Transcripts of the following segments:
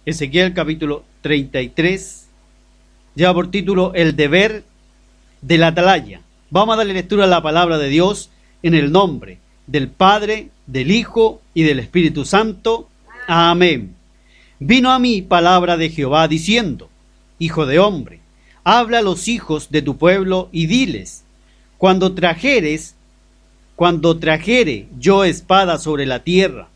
Ezequiel capítulo 33, lleva por título El deber de la atalaya. Vamos a darle lectura a la palabra de Dios en el nombre del Padre, del Hijo y del Espíritu Santo. Amén. Vino a mí palabra de Jehová diciendo: Hijo de hombre, habla a los hijos de tu pueblo y diles: cuando trajere yo espada sobre la tierra,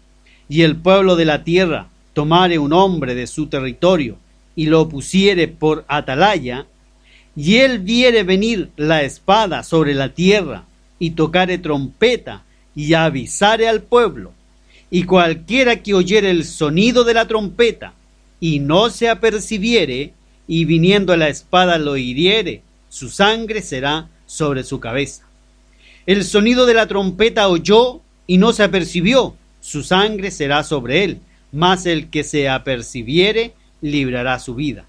y el pueblo de la tierra tomare un hombre de su territorio y lo pusiere por atalaya, y él viere venir la espada sobre la tierra, y tocare trompeta, y avisare al pueblo, y cualquiera que oyere el sonido de la trompeta, y no se apercibiere, y viniendo la espada lo hiriere, su sangre será sobre su cabeza. El sonido de la trompeta oyó, y no se apercibió, su sangre será sobre él, mas el que se apercibiere, librará su vida.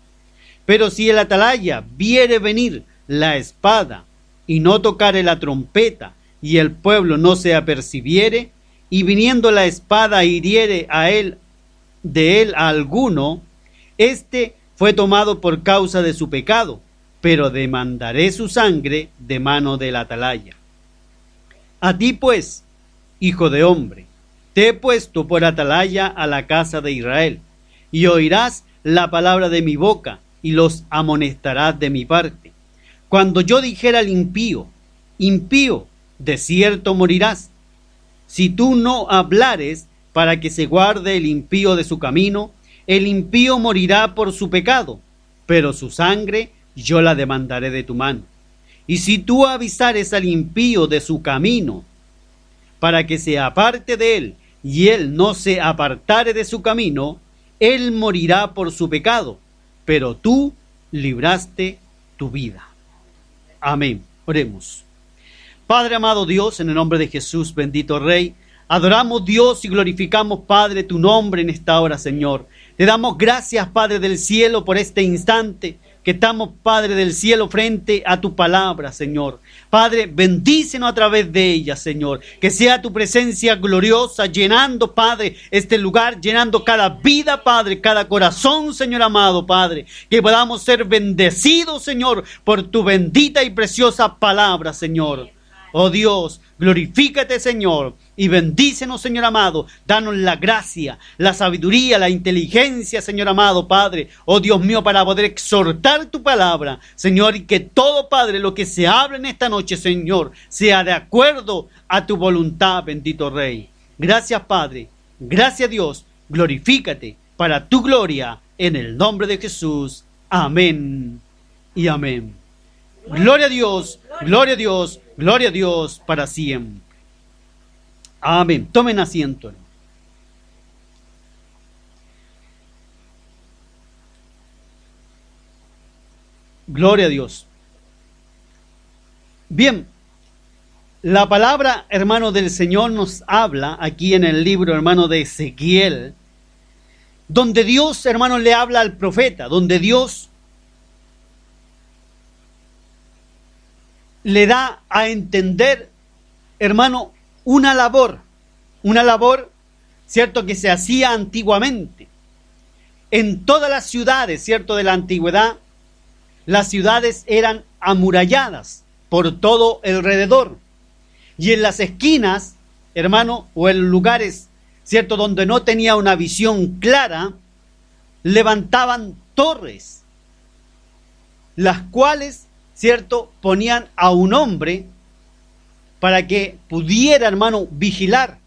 Pero si el atalaya viere venir la espada, y no tocare la trompeta, y el pueblo no se apercibiere, y viniendo la espada hiriere de él a alguno, éste fue tomado por causa de su pecado, pero demandaré su sangre de mano del atalaya. A ti pues, hijo de hombre, te he puesto por atalaya a la casa de Israel, y oirás la palabra de mi boca, y los amonestarás de mi parte. Cuando yo dijera al impío: impío, de cierto morirás, si tú no hablares para que se guarde el impío de su camino, el impío morirá por su pecado, pero su sangre yo la demandaré de tu mano. Y si tú avisares al impío de su camino, para que se aparte de él, y él no se apartare de su camino, él morirá por su pecado, pero tú libraste tu vida. Amén. Oremos. Padre amado Dios, en el nombre de Jesús, bendito Rey, adoramos Dios y glorificamos, Padre, tu nombre en esta hora, Señor. Te damos gracias, Padre del cielo, por este instante que estamos, Padre del cielo, frente a tu palabra, Señor. Padre, bendícenos a través de ella, Señor. Que sea tu presencia gloriosa, llenando, Padre, este lugar, llenando cada vida, Padre, cada corazón, Señor amado, Padre. Que podamos ser bendecidos, Señor, por tu bendita y preciosa palabra, Señor. Oh Dios, glorifícate, Señor, y bendícenos, Señor amado. Danos la gracia, la sabiduría, la inteligencia, Señor amado, Padre. Oh Dios mío, para poder exhortar tu palabra, Señor, y que todo, Padre, lo que se hable en esta noche, Señor, sea de acuerdo a tu voluntad, bendito Rey. Gracias, Padre. Gracias, Dios. Glorifícate para tu gloria, en el nombre de Jesús. Amén y amén. Gloria a Dios, gloria a Dios, gloria a Dios para siempre. Amén. Tomen asiento, hermano. Gloria a Dios. Bien, la palabra, hermano, del Señor nos habla aquí en el libro, hermano, de Ezequiel, donde Dios, hermano, le habla al profeta, donde Dios le da a entender, hermano, una labor, cierto, que se hacía antiguamente. En todas las ciudades, cierto, de la antigüedad, las ciudades eran amuralladas por todo alrededor. Y en las esquinas, hermano, o en lugares, cierto, donde no tenía una visión clara, levantaban torres, las cuales, cierto, ponían a un hombre para que pudiera, hermano, vigilar.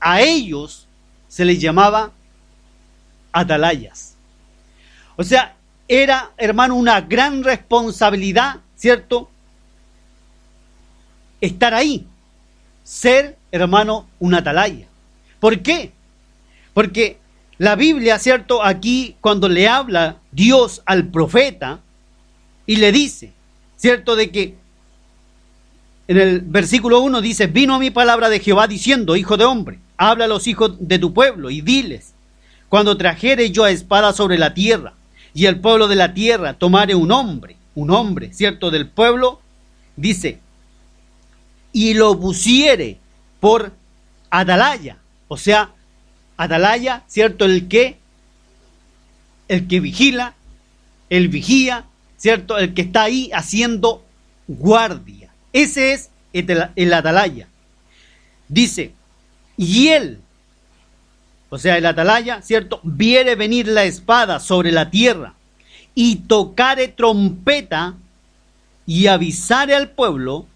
A ellos se les llamaba atalayas. O sea, era, hermano, una gran responsabilidad, ¿cierto?, estar ahí, ser, hermano, un atalaya. ¿Por qué? Porque la Biblia, ¿cierto?, aquí cuando le habla Dios al profeta y le dice, ¿cierto?, de que en el versículo 1 dice: vino a mí palabra de Jehová diciendo: hijo de hombre, habla a los hijos de tu pueblo y diles: cuando trajere yo espada sobre la tierra, y el pueblo de la tierra tomare un hombre, ¿cierto?, del pueblo, dice, y lo pusiere por atalaya. O sea, atalaya, ¿cierto?, el que el que vigila, el vigía, ¿cierto? El que está ahí haciendo guardia. Ese es el atalaya. Dice, y él, o sea, el atalaya, ¿cierto? Viere venir la espada sobre la tierra y tocare trompeta y avisare al pueblo,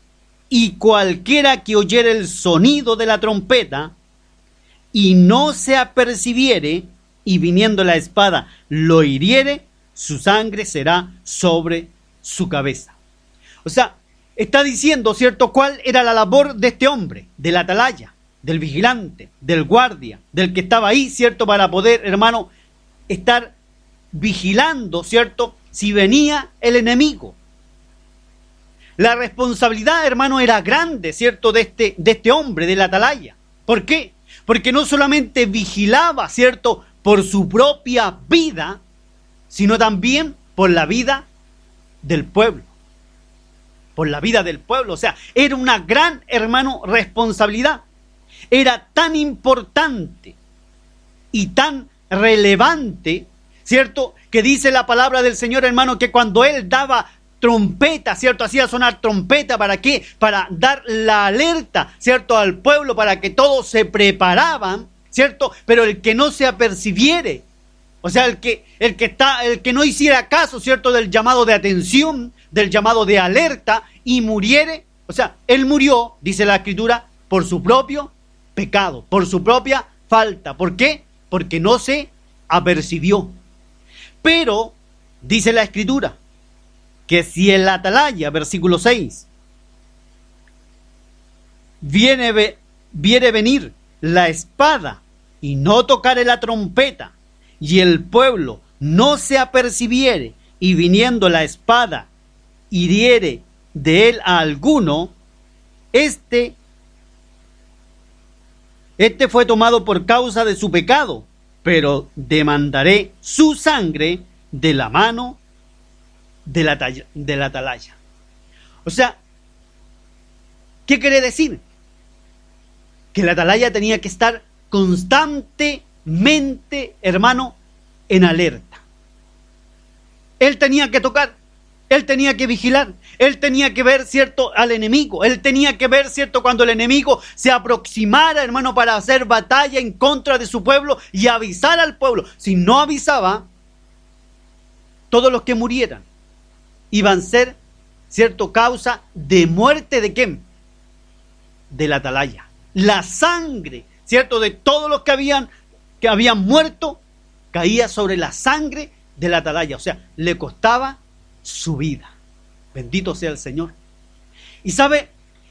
y cualquiera que oyere el sonido de la trompeta y no se apercibiere, y viniendo la espada lo hiriere, su sangre será sobre su cabeza. O sea, está diciendo, ¿cierto?, cuál era la labor de este hombre, del atalaya, del vigilante, del guardia, del que estaba ahí, ¿cierto?, para poder, hermano, estar vigilando, ¿cierto?, si venía el enemigo. La responsabilidad, hermano, era grande, ¿cierto?, de este hombre, del atalaya. ¿Por qué? Porque no solamente vigilaba, ¿cierto?, por su propia vida, sino también por la vida del pueblo. Por la vida del pueblo. O sea, era una gran, hermano, responsabilidad. Era tan importante y tan relevante, ¿cierto?, que dice la palabra del Señor, hermano, que cuando él daba trompeta, ¿cierto?, hacía sonar trompeta, ¿para qué? Para dar la alerta, ¿cierto?, al pueblo, para que todos se preparaban, ¿cierto? Pero el que no se apercibiere, o sea, el que no hiciera caso, ¿cierto?, del llamado de atención, del llamado de alerta, y muriere, o sea, él murió, dice la Escritura, por su propio pecado, por su propia falta. ¿Por qué? Porque no se apercibió. Pero, dice la Escritura, que si el atalaya, versículo 6, viere venir la espada y no tocare la trompeta, y el pueblo no se apercibiere, y viniendo la espada hiriere de él a alguno, este fue tomado por causa de su pecado, pero demandaré su sangre de la mano del atalaya. O sea, ¿qué quiere decir? Que el atalaya tenía que estar constantemente, hermano, en alerta. Él tenía que tocar, él tenía que vigilar, él tenía que ver, ¿cierto?, al enemigo, él tenía que ver, ¿cierto?, cuando el enemigo se aproximara, hermano, para hacer batalla en contra de su pueblo y avisar al pueblo. Si no avisaba, todos los que murieran iban a ser, ¿cierto?, causa de muerte de ¿quién? Del atalaya. La sangre, ¿cierto?, de todos los que habían muerto, caía sobre la sangre del atalaya. O sea, le costaba su vida. Bendito sea el Señor. Y sabe,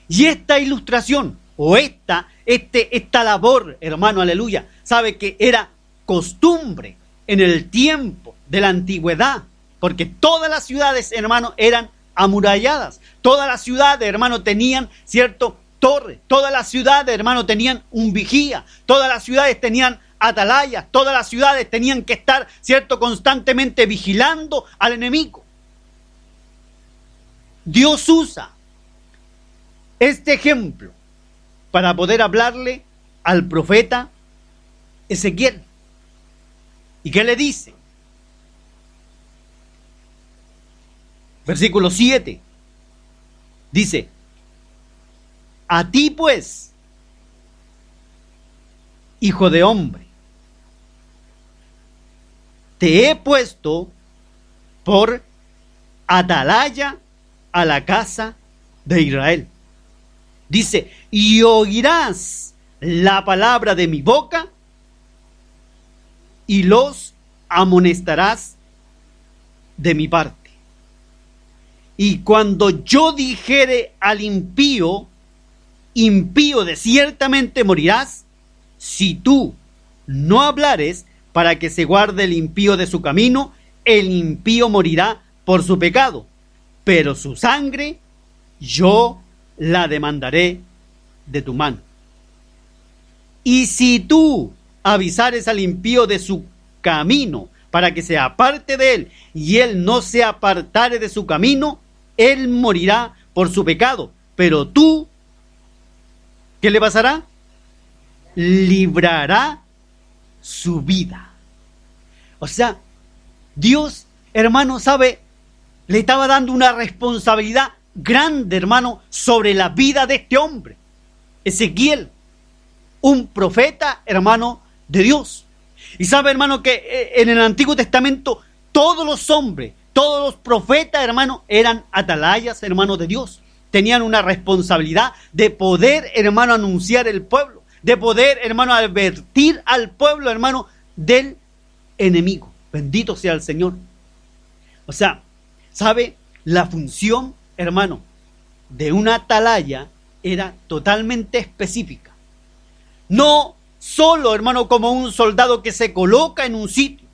y esta ilustración, o esta labor, hermano, aleluya, sabe que era costumbre en el tiempo de la antigüedad, porque todas las ciudades, hermano, eran amuralladas. Todas las ciudades, hermano, tenían, ¿cierto?, torre. Todas las ciudades, hermano, tenían un vigía. Todas las ciudades tenían atalayas. Todas las ciudades tenían que estar, ¿cierto?, constantemente vigilando al enemigo. Dios usa este ejemplo para poder hablarle al profeta Ezequiel. ¿Y qué le dice? Versículo 7. Dice: a ti pues, hijo de hombre, te he puesto por atalaya a la casa de Israel. Dice: y oirás la palabra de mi boca y los amonestarás de mi parte. Y cuando yo dijere al impío, impío de ciertamente morirás, si tú no hablares para que se guarde el impío de su camino, el impío morirá por su pecado, pero su sangre yo la demandaré de tu mano. Y si tú avisares al impío de su camino para que se aparte de él, y él no se apartare de su camino, él morirá por su pecado, pero tú, ¿qué le pasará? Librará su vida. O sea, Dios, hermano, sabe, le estaba dando una responsabilidad grande, hermano, sobre la vida de este hombre. Ezequiel, un profeta, hermano, de Dios. Y sabe, hermano, que en el Antiguo Testamento todos los hombres, todos los profetas, hermano, eran atalayas, hermano, de Dios. Tenían una responsabilidad de poder, hermano, anunciar el pueblo, de poder, hermano, advertir al pueblo, hermano, del enemigo. Bendito sea el Señor. O sea, ¿sabe? La función, hermano, de una atalaya era totalmente específica. No solo, hermano, como un soldado que se coloca en un sitio,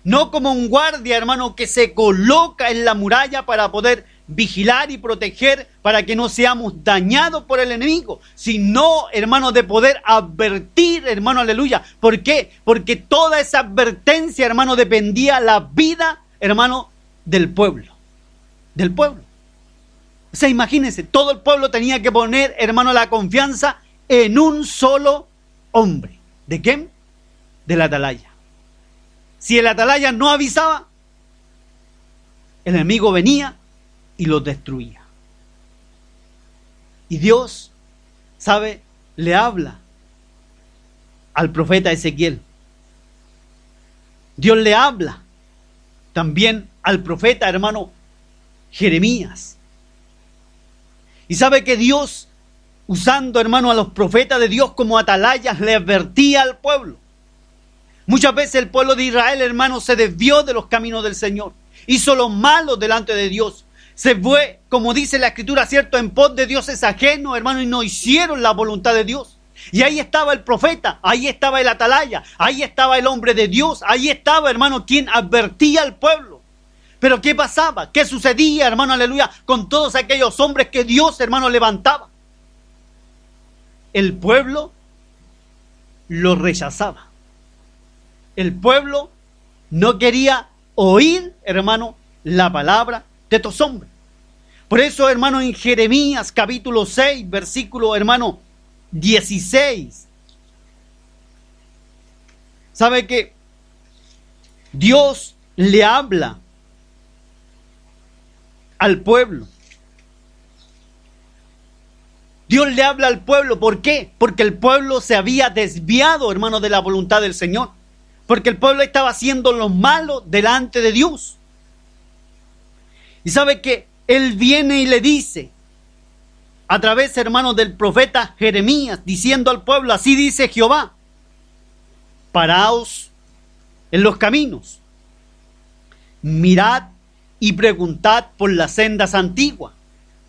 no como un guardia, hermano, que se coloca en la muralla para poder vigilar y proteger para que no seamos dañados por el enemigo, sino, hermano, de poder advertir, hermano, aleluya. ¿Por qué? Porque toda esa advertencia, hermano, dependía la vida, hermano, del pueblo. Del pueblo. O sea, imagínense, todo el pueblo tenía que poner, hermano, la confianza en un solo hombre. ¿De quién? Del atalaya. Si el atalaya no avisaba, el enemigo venía y los destruía. Y Dios, ¿sabe? Le habla al profeta Ezequiel. Dios le habla también al profeta, hermano, Jeremías. Y sabe que Dios, usando, hermano, a los profetas de Dios como atalayas, le advertía al pueblo. Muchas veces el pueblo de Israel, hermano, se desvió de los caminos del Señor. Hizo lo malo delante de Dios. Se fue, como dice la Escritura, cierto, en pos de dioses ajenos, hermano, y no hicieron la voluntad de Dios. Y ahí estaba el profeta, ahí estaba el atalaya, ahí estaba el hombre de Dios, ahí estaba, hermano, quien advertía al pueblo. Pero ¿qué pasaba? ¿Qué sucedía, hermano, aleluya, con todos aquellos hombres que Dios, hermano, levantaba? El pueblo lo rechazaba. El pueblo no quería oír, hermano, la palabra de estos hombres. Por eso, hermano, en Jeremías capítulo 6, versículo, hermano, 16. ¿Sabe que Dios le habla al pueblo? Dios le habla al pueblo, ¿por qué? Porque el pueblo se había desviado, hermano, de la voluntad del Señor. Porque el pueblo estaba haciendo lo malo delante de Dios. Y sabe que Él viene y le dice, a través, hermano, del profeta Jeremías, diciendo al pueblo, así dice Jehová, paraos en los caminos, mirad y preguntad por las sendas antiguas,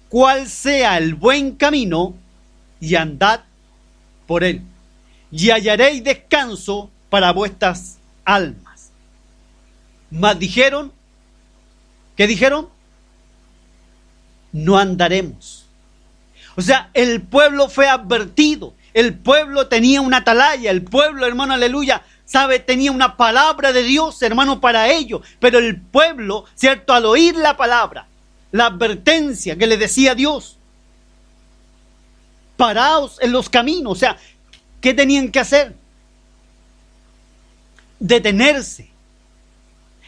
cuál sea el buen camino, y andad por él, y hallaréis descanso para vuestras almas. Mas dijeron, ¿qué dijeron? No andaremos. O sea, el pueblo fue advertido, el pueblo tenía una atalaya, el pueblo, hermano, aleluya, sabe, tenía una palabra de Dios, hermano, para ello, pero el pueblo, cierto, al oír la palabra, la advertencia que le decía Dios, paraos en los caminos, o sea, ¿qué tenían que hacer? Detenerse.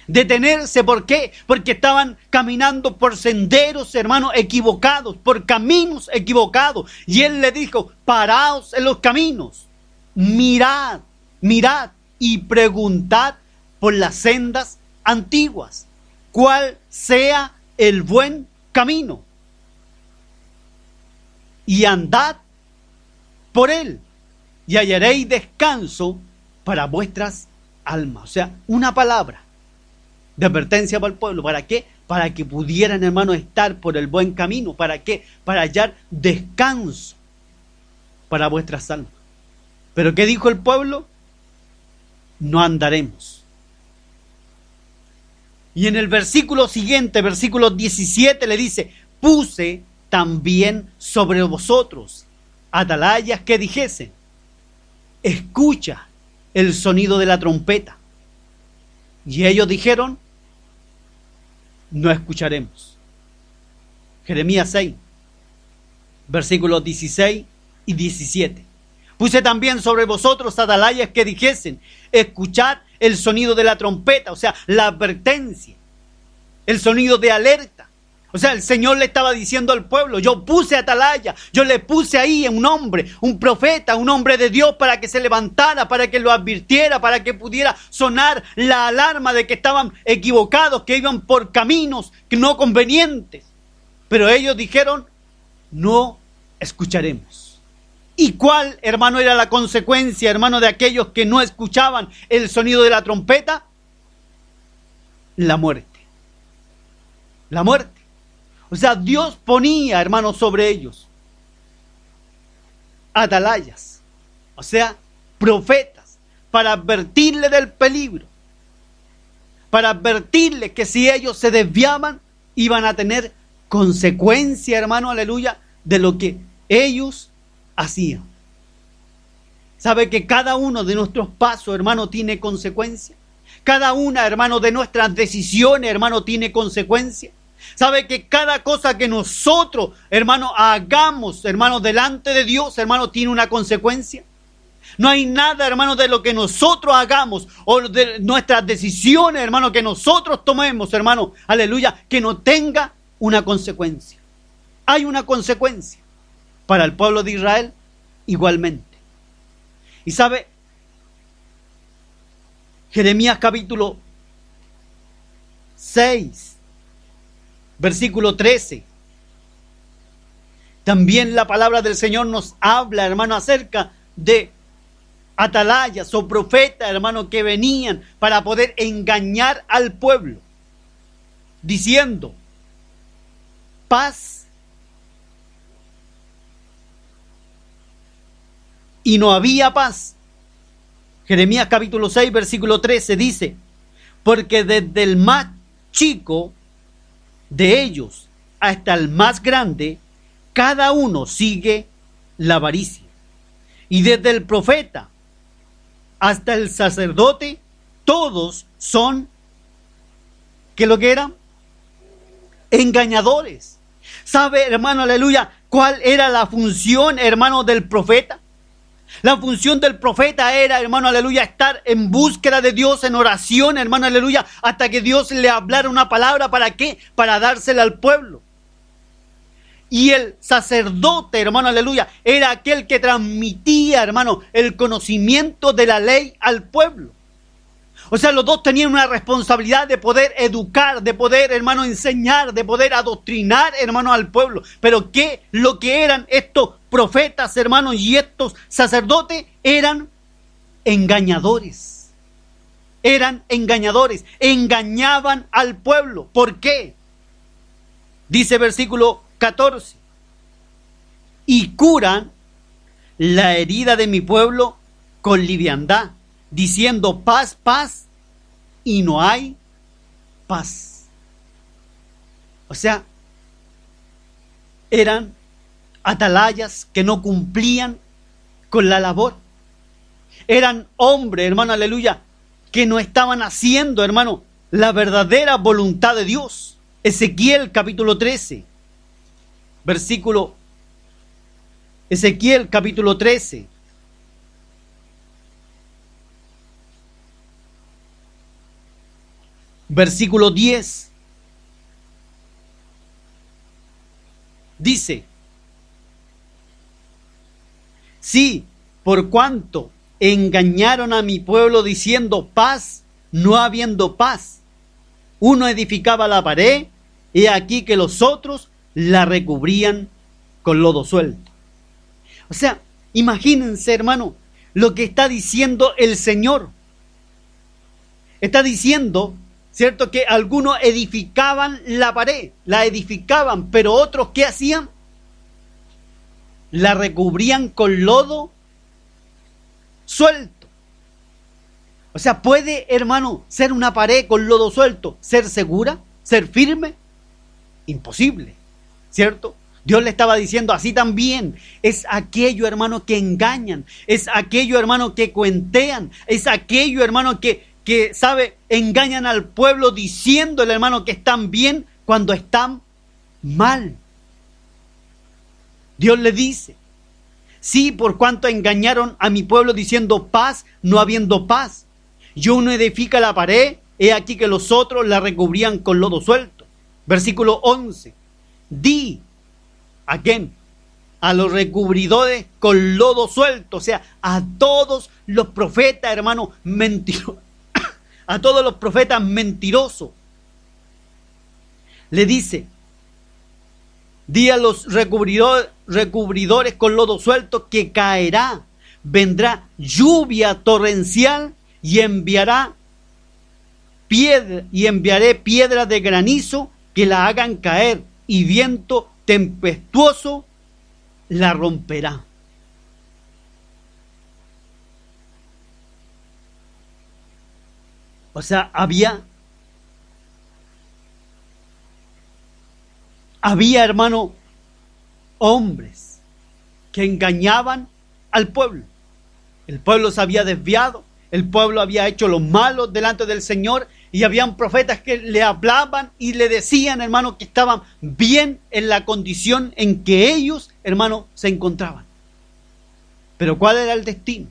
Detenerse, ¿por qué? Porque estaban caminando por senderos, hermanos, equivocados, por caminos equivocados. Y Él le dijo, paraos en los caminos, mirad, mirad y preguntad por las sendas antiguas, cuál sea el buen camino. Y andad por él, y hallaréis descanso para vuestras almas. O sea, una palabra de advertencia para el pueblo. ¿Para qué? Para que pudieran, hermanos, estar por el buen camino. ¿Para qué? Para hallar descanso para vuestras almas. ¿Pero qué dijo el pueblo? No andaremos. Y en el versículo siguiente, versículo 17, le dice, puse también sobre vosotros atalayas que dijesen, escucha el sonido de la trompeta. Y ellos dijeron, no escucharemos. Jeremías 6, versículos 16 y 17. Puse también sobre vosotros atalayas que dijesen, escuchad el sonido de la trompeta, o sea, la advertencia, el sonido de alerta. O sea, el Señor le estaba diciendo al pueblo, yo puse atalaya, yo le puse ahí un hombre, un profeta, un hombre de Dios para que se levantara, para que lo advirtiera, para que pudiera sonar la alarma de que estaban equivocados, que iban por caminos no convenientes. Pero ellos dijeron, no escucharemos. ¿Y cuál, hermano, era la consecuencia, hermano, de aquellos que no escuchaban el sonido de la trompeta? La muerte. La muerte. O sea, Dios ponía, hermanos, sobre ellos atalayas, o sea, profetas, para advertirle del peligro, para advertirle que si ellos se desviaban, iban a tener consecuencia, hermano, aleluya, de lo que ellos hacían. ¿Sabe que cada uno de nuestros pasos, hermano, tiene consecuencia? Cada una, hermano, de nuestras decisiones, hermano, tiene consecuencia. ¿Sabe que cada cosa que nosotros, hermano, hagamos, hermano, delante de Dios, hermano, tiene una consecuencia? No hay nada, hermano, de lo que nosotros hagamos o de nuestras decisiones, hermano, que nosotros tomemos, hermano, aleluya, que no tenga una consecuencia. Hay una consecuencia para el pueblo de Israel igualmente. Y sabe, Jeremías capítulo 6, versículo 13. También la palabra del Señor nos habla, hermano, acerca de atalayas o profetas, hermano, que venían para poder engañar al pueblo, diciendo, paz. Y no había paz. Jeremías capítulo 6, versículo 13 dice, porque desde el más chico de ellos hasta el más grande, cada uno sigue la avaricia. Y desde el profeta hasta el sacerdote, todos son, ¿qué lo que eran? Engañadores. ¿Sabe, hermano, aleluya, cuál era la función, hermano, del profeta? La función del profeta era, hermano, aleluya, estar en búsqueda de Dios, en oración, hermano, aleluya, hasta que Dios le hablara una palabra. ¿Para qué? Para dársela al pueblo. Y el sacerdote, hermano, aleluya, era aquel que transmitía, hermano, el conocimiento de la ley al pueblo. O sea, los dos tenían una responsabilidad de poder educar, de poder, hermano, enseñar, de poder adoctrinar, hermano, al pueblo. Pero ¿qué lo que eran estos profetas, hermanos, y estos sacerdotes? Eran engañadores. Eran engañadores. Engañaban al pueblo. ¿Por qué? Dice versículo 14. Y curan la herida de mi pueblo con liviandad, diciendo paz, paz, y no hay paz. O sea, eran atalayas que no cumplían con la labor. Eran hombres, hermano, aleluya, que no estaban haciendo, hermano, la verdadera voluntad de Dios. Ezequiel capítulo 13, versículo, Ezequiel capítulo 13. Versículo 10. Dice, sí, por cuanto engañaron a mi pueblo diciendo paz, no habiendo paz. Uno edificaba la pared, y aquí que los otros la recubrían con lodo suelto. O sea, imagínense, hermano, lo que está diciendo el Señor. Está diciendo, ¿cierto?, que algunos edificaban la pared, la edificaban, pero otros, ¿qué hacían? La recubrían con lodo suelto. O sea, ¿puede, hermano, ser una pared con lodo suelto ser segura, ser firme? Imposible, ¿cierto? Dios le estaba diciendo, así también es aquello, hermano, que engañan, es aquello, hermano, que cuentean, es aquello, hermano, que sabe, engañan al pueblo diciéndole, hermano, que están bien cuando están mal. Dios le dice, sí, por cuanto engañaron a mi pueblo diciendo paz, no habiendo paz. y uno edifica la pared, he aquí que los otros la recubrían con lodo suelto. Versículo 11. Di, ¿a quién? A los recubridores con lodo suelto, o sea, a todos los profetas, hermano, mentirosos, a todos los profetas mentirosos. Le dice, di a los recubridores con lodo suelto que caerá, vendrá lluvia torrencial y enviaré piedra de granizo que la hagan caer, y viento tempestuoso la romperá. O sea, había, hermano, hombres que engañaban al pueblo. El pueblo se había desviado, el pueblo había hecho lo malo delante del Señor, y habían profetas que le hablaban y le decían, hermano, que estaban bien en la condición en que ellos, hermano, se encontraban. Pero ¿cuál era el destino?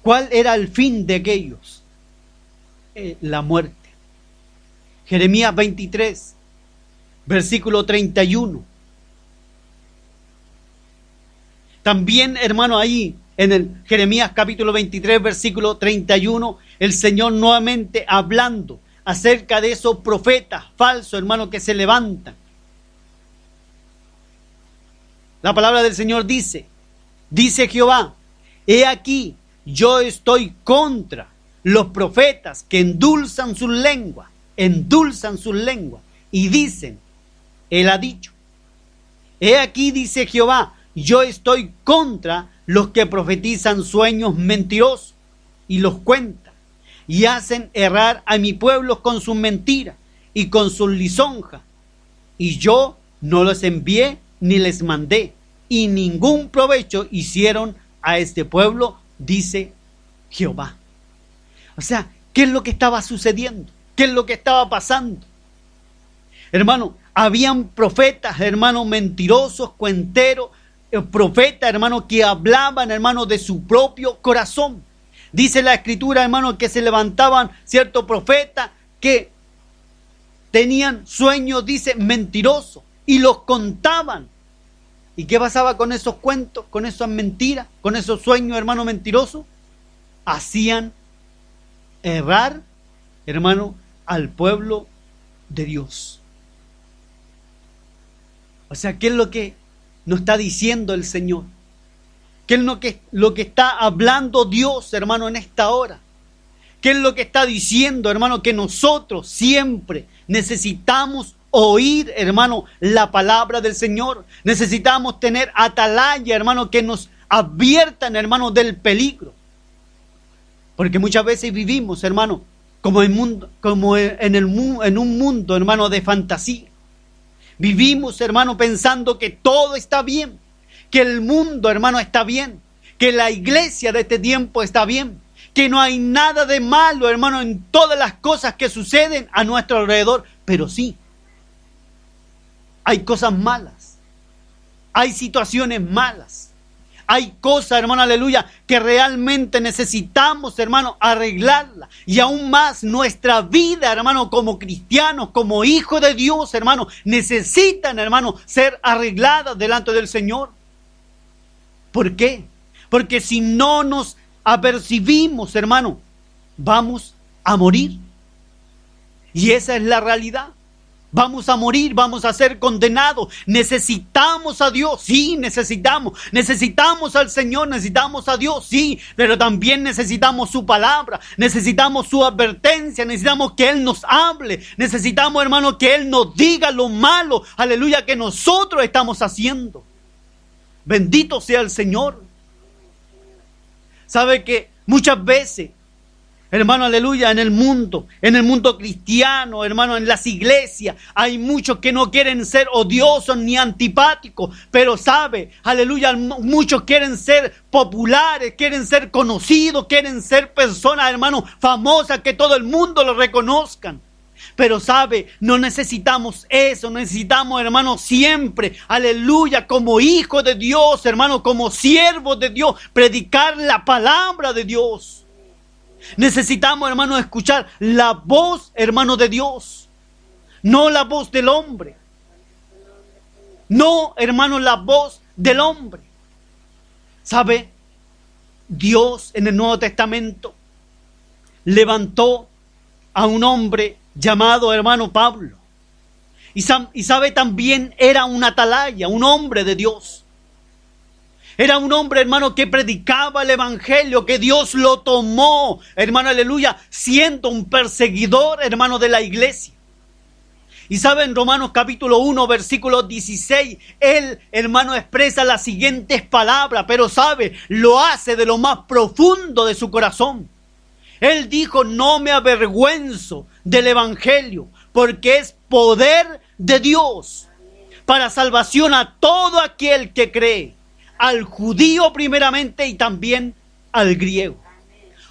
¿Cuál era el fin de aquellos? La muerte. Jeremías 23, versículo 31. También, hermano, ahí en el Jeremías capítulo 23, versículo 31, el Señor nuevamente hablando acerca de esos profetas falsos, hermano, que se levantan. La palabra del Señor dice Jehová, he aquí, yo estoy contra los profetas que endulzan sus lenguas, y dicen, Él ha dicho. He aquí, dice Jehová, yo estoy contra los que profetizan sueños mentirosos y los cuentan, y hacen errar a mi pueblo con sus mentiras y con sus lisonjas. Y yo no los envié ni les mandé, y ningún provecho hicieron a este pueblo, dice Jehová. O sea, ¿qué es lo que estaba sucediendo? ¿Qué es lo que estaba pasando? Hermano, habían profetas, hermano, mentirosos, cuenteros, profetas, hermano, que hablaban, hermano, de su propio corazón. Dice la Escritura, hermano, que se levantaban ciertos profetas que tenían sueños, dice, mentirosos, y los contaban. ¿Y qué pasaba con esos cuentos, con esas mentiras, con esos sueños, hermano, mentirosos? Hacían errar, hermano, al pueblo de Dios. O sea, ¿qué es lo que nos está diciendo el Señor? ¿Qué es lo que está hablando Dios, hermano, en esta hora? ¿Qué es lo que está diciendo, hermano? Que nosotros siempre necesitamos oír, hermano, la palabra del Señor. Necesitamos tener atalaya, hermano, que nos adviertan, hermano, del peligro. Porque muchas veces vivimos, hermano, como en un mundo, hermano, de fantasía. Vivimos, hermano, pensando que todo está bien, que el mundo, hermano, está bien, que la iglesia de este tiempo está bien, que no hay nada de malo, hermano, en todas las cosas que suceden a nuestro alrededor. Pero sí, hay cosas malas, hay situaciones malas, hay cosas, hermano, aleluya, que realmente necesitamos, hermano, arreglarla. Y aún más nuestra vida, hermano, como cristianos, como hijos de Dios, hermano, necesitan, hermano, ser arregladas delante del Señor. ¿Por qué? Porque si no nos apercibimos, hermano, vamos a morir. Y esa es la realidad. Vamos a morir, vamos a ser condenados. Necesitamos a Dios, sí, necesitamos al Señor, necesitamos a Dios, sí, pero también necesitamos su palabra, necesitamos su advertencia, necesitamos que Él nos hable, necesitamos, hermano, que Él nos diga lo malo, aleluya, que nosotros estamos haciendo. Bendito sea el Señor. Sabe que muchas veces, hermano, aleluya, en el mundo cristiano, hermano, en las iglesias, hay muchos que no quieren ser odiosos ni antipáticos, pero sabe, aleluya, muchos quieren ser populares, quieren ser conocidos, quieren ser personas, hermano, famosas, que todo el mundo lo reconozcan. Pero sabe, no necesitamos eso, necesitamos, hermano, siempre, aleluya, como hijos de Dios, hermano, como siervos de Dios, predicar la palabra de Dios. Necesitamos, hermano, escuchar la voz, hermano, de Dios, no la voz del hombre. No, hermano, la voz del hombre. ¿Sabe? Dios en el Nuevo Testamento levantó a un hombre llamado, hermano, Pablo. Y sabe, también era un atalaya, un hombre de Dios. Era un hombre, hermano, que predicaba el evangelio, que Dios lo tomó, hermano, aleluya, siendo un perseguidor, hermano, de la iglesia. Y sabe, en Romanos capítulo 1, versículo 16, él, hermano, expresa las siguientes palabras, pero sabe, lo hace de lo más profundo de su corazón. Él dijo: no me avergüenzo del evangelio, porque es poder de Dios para salvación a todo aquel que cree, al judío primeramente y también al griego.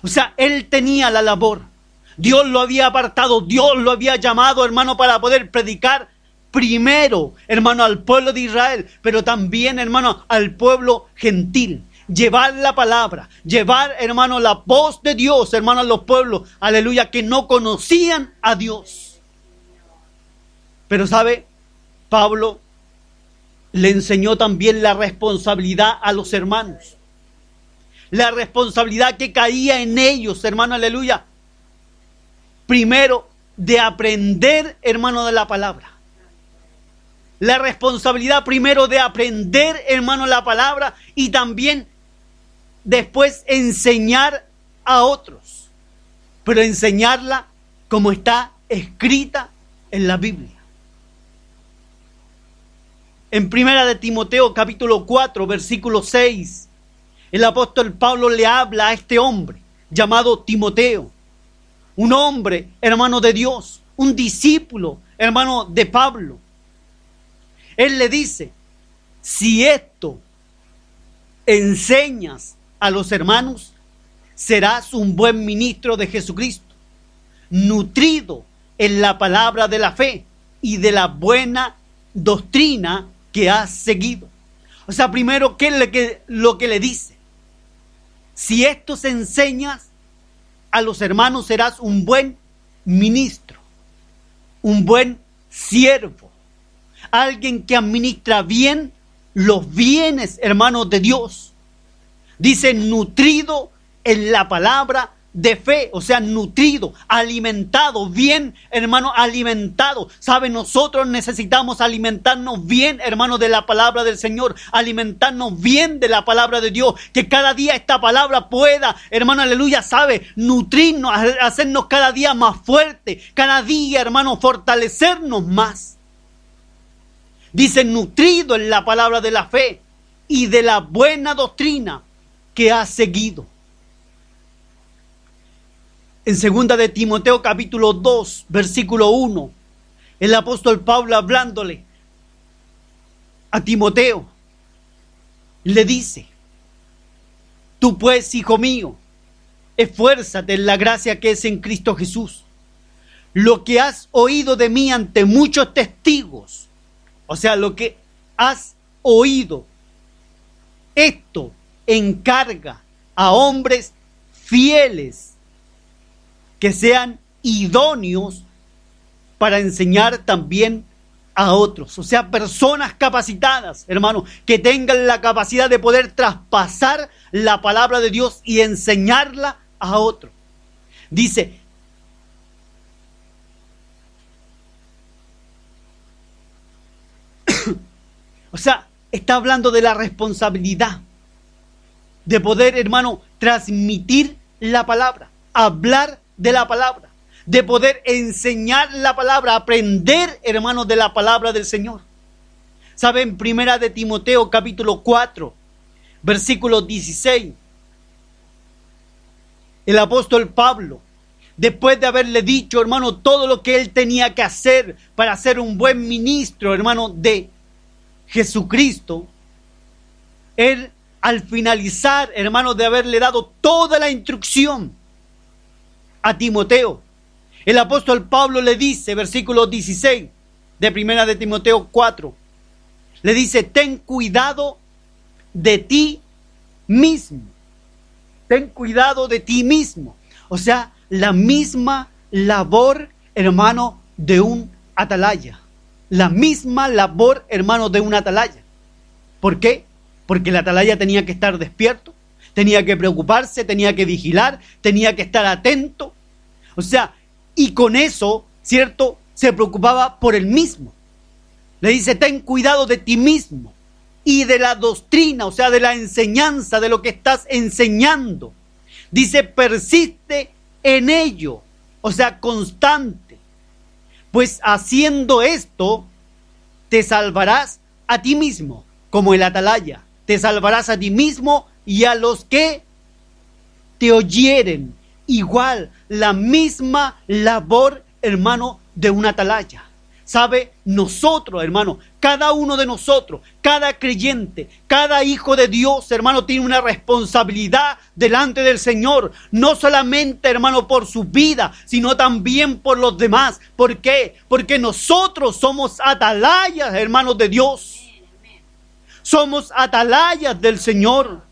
O sea, él tenía la labor. Dios lo había apartado, Dios lo había llamado, hermano, para poder predicar primero, hermano, al pueblo de Israel, pero también, hermano, al pueblo gentil. Llevar la palabra, llevar, hermano, la voz de Dios, hermano, a los pueblos, aleluya, que no conocían a Dios. Pero sabe, Pablo le enseñó también la responsabilidad a los hermanos. La responsabilidad que caía en ellos, hermano, aleluya. Primero, de aprender, hermano, de la palabra. La responsabilidad primero de aprender, hermano, la palabra, y también después enseñar a otros. Pero enseñarla como está escrita en la Biblia. En primera de Timoteo capítulo 4, versículo 6, el apóstol Pablo le habla a este hombre llamado Timoteo. Un hombre, hermano de Dios, un discípulo, hermano de Pablo. Él le dice: si esto enseñas a los hermanos, serás un buen ministro de Jesucristo, nutrido en la palabra de la fe y de la buena doctrina que has seguido. O sea, primero, ¿qué es lo que le dice? Si esto se enseñas a los hermanos, serás un buen ministro, un buen siervo, alguien que administra bien los bienes, hermanos, de Dios. Dice: nutrido en la palabra de fe, o sea, nutrido, alimentado, bien, hermano, alimentado. ¿Sabe? Nosotros necesitamos alimentarnos bien, hermano, de la palabra del Señor, alimentarnos bien de la palabra de Dios, que cada día esta palabra pueda, hermano, aleluya, ¿sabe? Nutrirnos, hacernos cada día más fuerte, cada día, hermano, fortalecernos más. Dice: nutrido en la palabra de la fe y de la buena doctrina que has seguido. En segunda de Timoteo capítulo 2, versículo 1, el apóstol Pablo, hablándole a Timoteo, le dice: tú pues, hijo mío, esfuérzate en la gracia que es en Cristo Jesús. Lo que has oído de mí ante muchos testigos, o sea, lo que has oído, esto encarga a hombres fieles que sean idóneos para enseñar también a otros. O sea, personas capacitadas, hermano, que tengan la capacidad de poder traspasar la palabra de Dios y enseñarla a otros. Dice: o sea, está hablando de la responsabilidad de poder, hermano, transmitir la palabra, hablar de la palabra, de poder enseñar la palabra, aprender, hermanos, de la palabra del Señor. ¿Saben? Primera de Timoteo capítulo 4, versículo 16. El apóstol Pablo, después de haberle dicho, hermano, todo lo que él tenía que hacer para ser un buen ministro, hermano, de Jesucristo, él, al finalizar, hermano, de haberle dado toda la instrucción a Timoteo, El apóstol Pablo le dice, versículo 16 de Primera de Timoteo 4, le dice, ten cuidado de ti mismo. Ten cuidado de ti mismo. O sea, la misma labor, hermano, de un atalaya. La misma labor, hermano, de un atalaya. ¿Por qué? Porque el atalaya tenía que estar despierto, tenía que preocuparse, tenía que vigilar, tenía que estar atento. O sea, y con eso, ¿cierto?, se preocupaba por él mismo. Le dice, ten cuidado de ti mismo y de la doctrina, o sea, de la enseñanza, de lo que estás enseñando. Dice, persiste en ello, o sea, constante. Pues haciendo esto, te salvarás a ti mismo, como el atalaya. Te salvarás a ti mismo y a los que te oyeren. Igual, la misma labor, hermano, de un atalaya. ¿Sabe? Nosotros, hermano, cada uno de nosotros, cada creyente, cada hijo de Dios, hermano, tiene una responsabilidad delante del Señor. No solamente, hermano, por su vida, sino también por los demás. ¿Por qué? Porque nosotros somos atalayas, hermanos de Dios. Somos atalayas del Señor.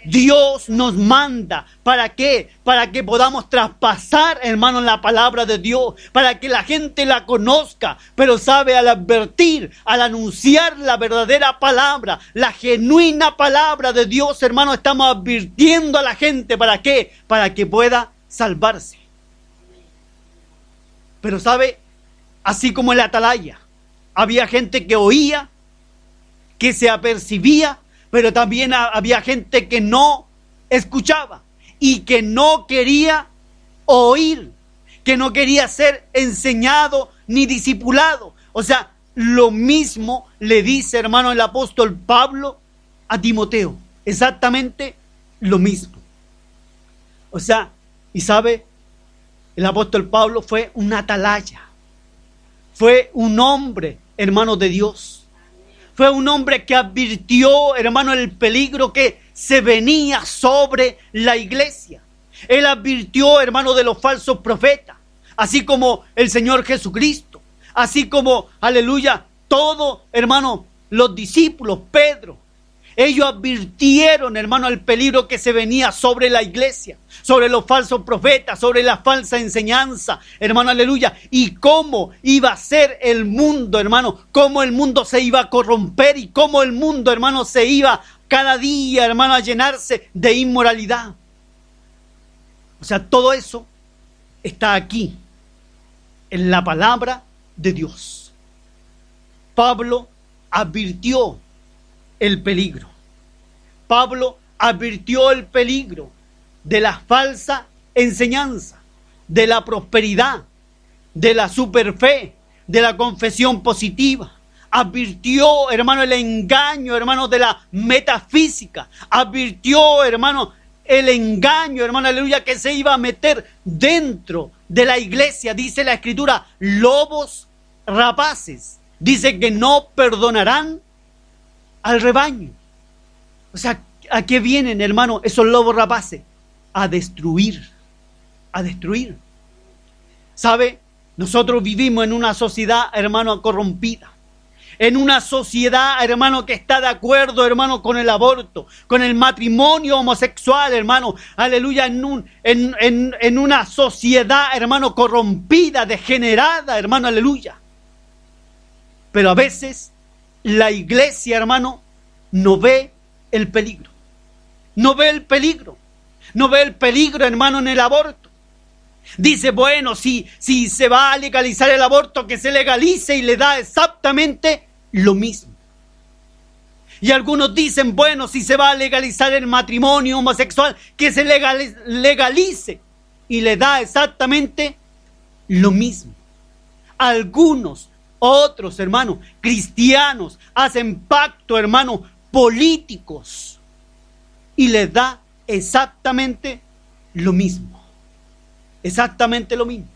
Dios nos manda. ¿Para qué? Para que podamos traspasar, hermano, la palabra de Dios. Para que la gente la conozca. Pero sabe, al advertir, al anunciar la verdadera palabra, la genuina palabra de Dios, hermano, estamos advirtiendo a la gente. ¿Para qué? Para que pueda salvarse. Pero sabe, así como el atalaya, había gente que oía, que se apercibía, pero también había gente que no escuchaba y que no quería oír, que no quería ser enseñado ni discipulado. O sea, lo mismo le dice, hermano, el apóstol Pablo a Timoteo. Exactamente lo mismo. O sea, y sabe, el apóstol Pablo fue un atalaya. Fue un hombre, hermano de Dios. Fue un hombre que advirtió, hermano, el peligro que se venía sobre la iglesia. Él advirtió, hermano, de los falsos profetas, así como el Señor Jesucristo, así como, aleluya, todo, hermano, los discípulos, Pedro. Ellos advirtieron, hermano, el peligro que se venía sobre la iglesia, sobre los falsos profetas, sobre la falsa enseñanza, hermano, aleluya. Y cómo iba a ser el mundo, hermano, cómo el mundo se iba a corromper y cómo el mundo, hermano, se iba cada día, hermano, a llenarse de inmoralidad. O sea, todo eso está aquí, en la palabra de Dios. Pablo advirtió el peligro. Pablo advirtió el peligro de la falsa enseñanza, de la prosperidad, de la superfe, de la confesión positiva. Advirtió, hermano, el engaño, hermano, de la metafísica. Advirtió, hermano, el engaño, hermano, aleluya, que se iba a meter dentro de la iglesia. Dice la Escritura, lobos rapaces. Dice que no perdonarán al rebaño. O sea, ¿a qué vienen, hermano, esos lobos rapaces? A destruir, a destruir. ¿Sabe? Nosotros vivimos en una sociedad, hermano, corrompida. En una sociedad, hermano, que está de acuerdo, hermano, con el aborto, con el matrimonio homosexual, hermano. Aleluya, en una sociedad, hermano, corrompida, degenerada, hermano, aleluya. Pero a veces la iglesia, hermano, no ve el peligro. No ve el peligro. No ve el peligro, hermano, en el aborto. Dice, bueno, si se va a legalizar el aborto, que se legalice, y le da exactamente lo mismo. Y algunos dicen, bueno, si se va a legalizar el matrimonio homosexual, que se legalice, y le da exactamente lo mismo. Algunos, otros, hermano, cristianos, hacen pacto, hermano, políticos, y les da exactamente lo mismo. Exactamente lo mismo.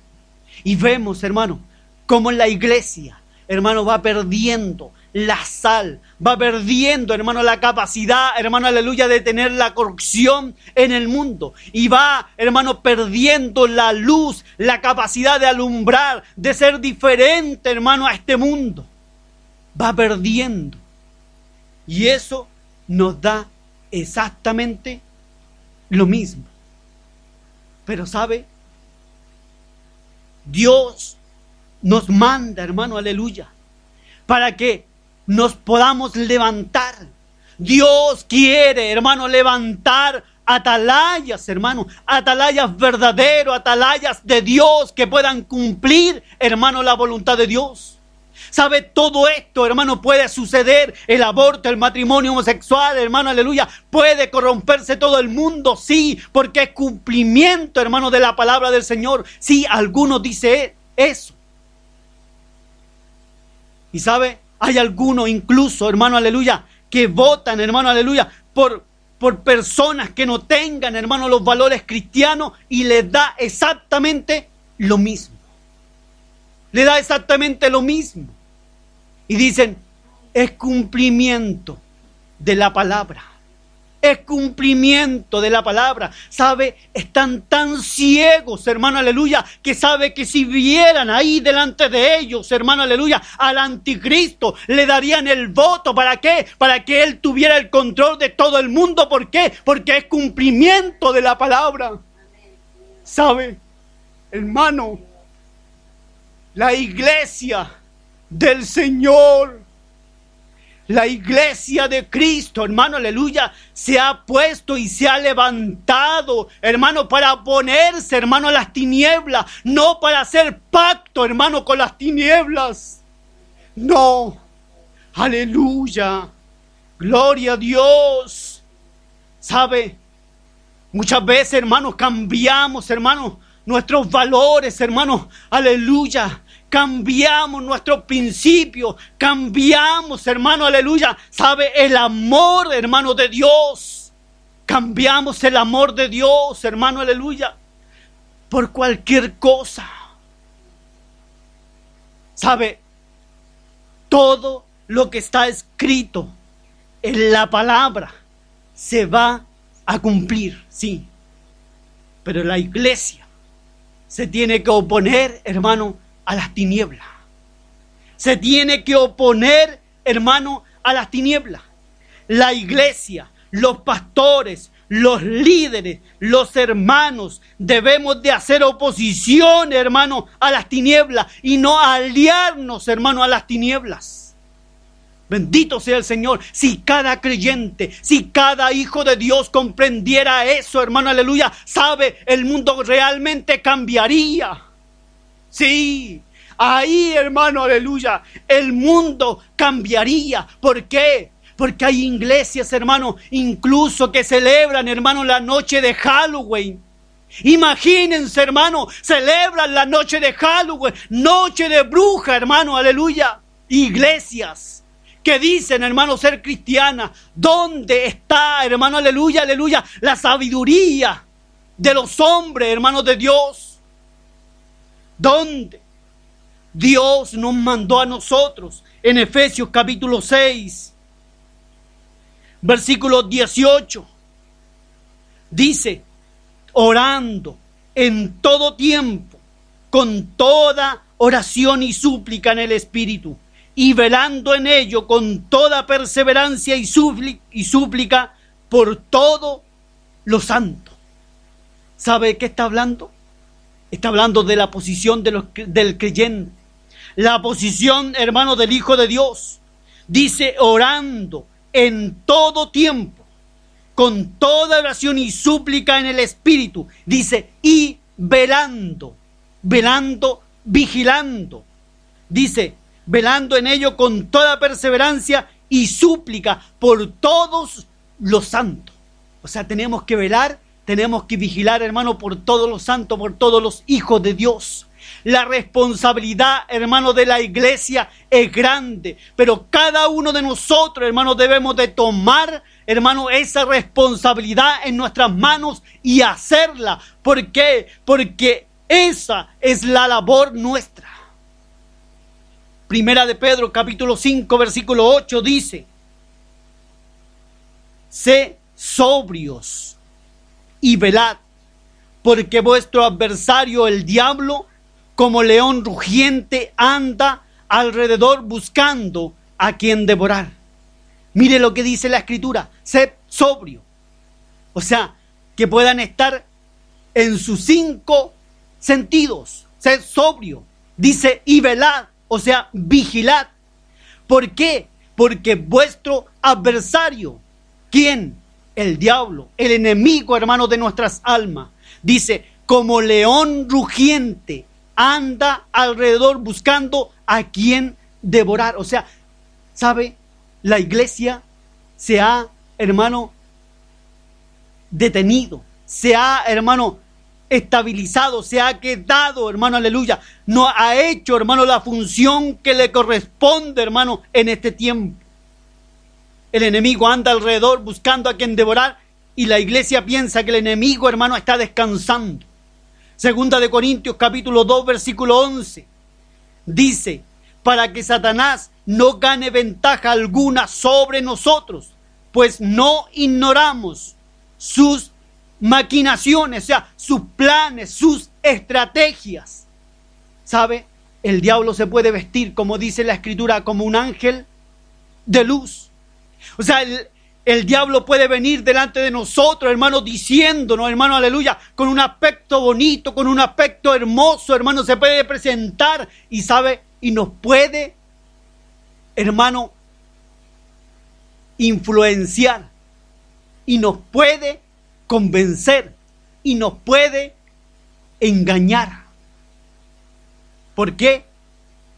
Y vemos, hermano, cómo la iglesia, hermano, va perdiendo la sal, va perdiendo, hermano, la capacidad, hermano, aleluya, de tener la corrupción en el mundo. Y va, hermano, perdiendo la luz, la capacidad de alumbrar, de ser diferente, hermano, a este mundo. Va perdiendo. Y eso nos da exactamente lo mismo. Pero ¿sabe? Dios nos manda, hermano, aleluya, para que nos podamos levantar. Dios quiere, hermano, levantar atalayas, hermano, atalayas verdaderos, atalayas de Dios que puedan cumplir, hermano, la voluntad de Dios. ¿Sabe? Todo esto, hermano, puede suceder. El aborto, el matrimonio homosexual, hermano, aleluya, puede corromperse todo el mundo, sí, porque es cumplimiento, hermano, de la palabra del Señor. Sí, algunos dicen eso. Y ¿sabe? Hay algunos incluso, hermano, aleluya, que votan, hermano, aleluya, por personas que no tengan, hermano, los valores cristianos, y les da exactamente lo mismo. Le da exactamente lo mismo. Y dicen, es cumplimiento de la palabra. Es cumplimiento de la palabra. ¿Sabe? Están tan ciegos, hermano, aleluya, que sabe que si vieran ahí delante de ellos, hermano, aleluya, al anticristo, le darían el voto. ¿Para qué? Para que él tuviera el control de todo el mundo. ¿Por qué? Porque es cumplimiento de la palabra. ¿Sabe? Hermano, la iglesia del Señor, la iglesia de Cristo, hermano, aleluya, se ha puesto y se ha levantado, hermano, para oponerse, hermano, a las tinieblas, no para hacer pacto, hermano, con las tinieblas. No, aleluya, gloria a Dios. ¿Sabe? Muchas veces, hermanos, cambiamos, hermanos, nuestros valores, hermanos, aleluya. Cambiamos nuestros principios, cambiamos, hermano, aleluya. ¿Sabe? El amor, hermano, de Dios. Cambiamos el amor de Dios, hermano, aleluya, por cualquier cosa. ¿Sabe? Todo lo que está escrito en la palabra se va a cumplir, sí. Pero la iglesia se tiene que oponer, hermano, a las tinieblas. Se tiene que oponer, hermano, a las tinieblas. La iglesia, los pastores, los líderes, los hermanos, debemos de hacer oposición, hermano, a las tinieblas y no aliarnos, hermano, a las tinieblas. Bendito sea el Señor. Si cada creyente, si cada hijo de Dios comprendiera eso, hermano, aleluya, sabe, el mundo realmente cambiaría. Sí, ahí, hermano, aleluya, el mundo cambiaría. ¿Por qué? Porque hay iglesias, hermano, incluso que celebran, hermano, la noche de Halloween. Imagínense, hermano, celebran la noche de Halloween, noche de bruja, hermano, aleluya. Iglesias que dicen, hermano, ser cristianas. ¿Dónde está, hermano, aleluya, aleluya, la sabiduría de los hombres, hermanos de Dios? ¿Dónde? Dios nos mandó a nosotros en Efesios capítulo 6, versículo 18. Dice, orando en todo tiempo, con toda oración y súplica en el Espíritu, y velando en ello con toda perseverancia y súplica por todo lo santo. ¿Sabe de qué está hablando? Está hablando de la posición del creyente, la posición, hermano, del Hijo de Dios. Dice, orando en todo tiempo, con toda oración y súplica en el Espíritu. Dice, y velando, vigilando. Dice, velando en ello con toda perseverancia y súplica por todos los santos. O sea, tenemos que velar, tenemos que vigilar, hermano, por todos los santos, por todos los hijos de Dios. La responsabilidad, hermano, de la iglesia es grande, pero cada uno de nosotros, hermano, debemos de tomar, hermano, esa responsabilidad en nuestras manos y hacerla. ¿Por qué? Porque esa es la labor nuestra. Primera de Pedro, capítulo 5, versículo 8 dice: sé sobrios y velad, porque vuestro adversario, el diablo, como león rugiente, anda alrededor buscando a quien devorar. Mire lo que dice la Escritura: sed sobrio. O sea, que puedan estar en sus 5 sentidos. Sed sobrio. Dice, y velad, o sea, vigilad. ¿Por qué? Porque vuestro adversario, ¿quién? El diablo, el enemigo, hermano, de nuestras almas. Dice, como león rugiente, anda alrededor buscando a quien devorar. O sea, ¿sabe? La iglesia se ha, hermano, detenido, se ha, hermano, estabilizado, se ha quedado, hermano, aleluya. No ha hecho, hermano, la función que le corresponde, hermano, en este tiempo. El enemigo anda alrededor buscando a quien devorar y la iglesia piensa que el enemigo, hermano, está descansando. Segunda de Corintios, capítulo 2, versículo 11, dice: para que Satanás no gane ventaja alguna sobre nosotros, pues no ignoramos sus maquinaciones, o sea, sus planes, sus estrategias. ¿Sabe? El diablo se puede vestir, como dice la Escritura, como un ángel de luz. O sea, el diablo puede venir delante de nosotros, hermano, diciéndonos, hermano, aleluya, con un aspecto bonito, con un aspecto hermoso, hermano, se puede presentar y sabe, y nos puede, hermano, influenciar, y nos puede convencer, y nos puede engañar. ¿Por qué?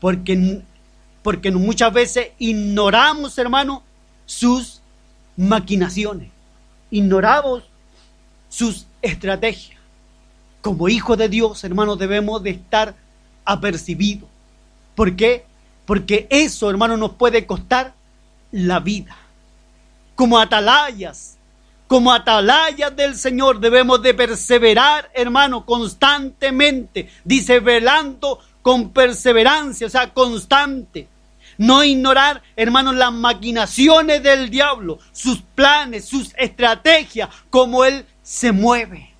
Porque muchas veces ignoramos, hermano, sus maquinaciones, ignoramos sus estrategias. Como hijos de Dios, hermano, debemos de estar apercibidos. ¿Por qué? Porque eso, hermano, nos puede costar la vida. Como atalayas del Señor, debemos de perseverar, hermano, constantemente. Dice, velando con perseverancia, o sea, constante. No ignorar, hermanos, las maquinaciones del diablo, sus planes, sus estrategias, cómo él se mueve.